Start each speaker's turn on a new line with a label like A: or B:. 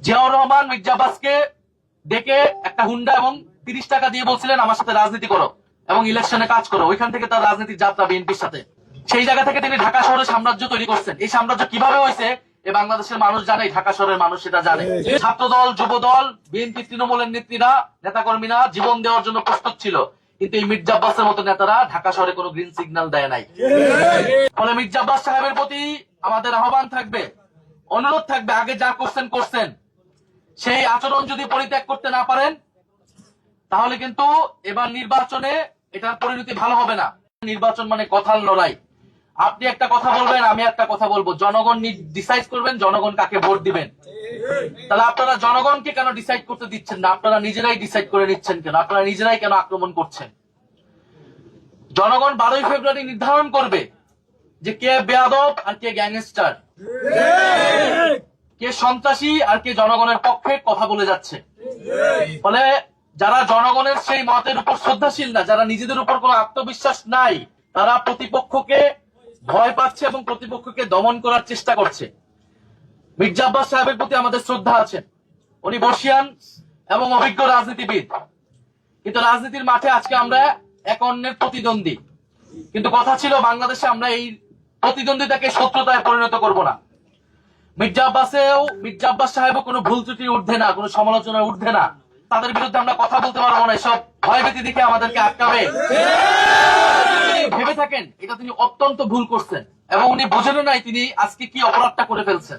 A: জিয়াউর রহমান মির্জা আব্বাসকে ডেকে একটা হুন্ডা এবং 30 টাকা দিয়ে বলছিলেন আমার সাথে রাজনীতি করো এবং ইলেকশনে কাজ করো। ওইখান থেকে তার রাজনীতির যাত্রা বিএনপির সাথে। সেই জায়গা থেকে তিনি ঢাকা শহরে সাম্রাজ্য তৈরি করছেন। এই সাম্রাজ্য কিভাবে হয়েছে এই বাংলাদেশের মানুষ জানে, ঢাকা শহরের মানুষ সেটা জানে। ছাত্র দল, যুব দল, বিএনপি, তৃণমূলের নেত্রীরা, নেতাকর্মীরা জীবন দেওয়ার জন্য প্রস্তুত ছিল, কিন্তু এই মির্জা আব্বাসের মতো নেতারা ঢাকা শহরে কোনো গ্রিন সিগন্যাল দেয় নাই। ফলে মির্জা আব্বাস সাহেবের প্রতি আমাদের আহ্বান থাকবে, অনুরোধ থাকবে, আগে যা করছেন সেই আচরণ যদি পরিত্যাগ করতে না পারেন তাহলে কিন্তু এবার নির্বাচনে এটার পরিণতি ভালো হবে না। নির্বাচন মানে কথার লড়াই। আপনি একটা কথা বলবেন, আমি একটা কথা বলবো, জনগণ ডিসাইড করবেন জনগণ কাকে ভোট দিবেন। তাহলে আপনারা জনগণকে কেন ডিসাইড করতে দিচ্ছেন না? আপনারা নিজেরাই ডিসাইড করে নিচ্ছেন কেন? আপনারা নিজেরাই কেন আক্রমণ করছেন? জনগণ 12ই ফেব্রুয়ারি নির্ধারণ করবে যে কে বেয়াদব আর কে গ্যাংস্টার, কে সন্ত্রাসী আর কে জনগণের পক্ষে কথা বলে যাচ্ছে। ফলে যারা জনগণের সেই মতের উপর শ্রদ্ধাশীল না, যারা নিজেদের উপর কোনো আত্মবিশ্বাস নাই, তারা প্রতিপক্ষকে ভয় পাচ্ছে এবং প্রতিপক্ষকে দমন করার চেষ্টা করছে। মির্জা আব্বাস সাহেবের প্রতি আমাদের শ্রদ্ধা আছে, উনি বর্ষিয়ান এবং অভিজ্ঞ রাজনীতিবিদ, কিন্তু রাজনীতির মাঠে আজকে আমরা এক অন্যের প্রতিদ্বন্দ্বী। কিন্তু কথা ছিল বাংলাদেশে আমরা এই প্রতিদ্বন্দ্বিতাকে শত্রুতায় পরিণত করব না। মির্জা আব্বাস সাহেবও কোনো ভুল ত্রুটির ঊর্ধ্বে না, কোনো সমালোচনার ঊর্ধ্বে না। তাদের বিরুদ্ধে আমরা কথা বলতে পারবো না, এসব ভয়ভীতি দেখে আমাদেরকে আটকাবে ভেবে থাকেন, এটা তিনি অত্যন্ত ভুল করছেন এবং উনি বোঝেন নাই তিনি আজকে কি অপরাধটা করে ফেলছেন।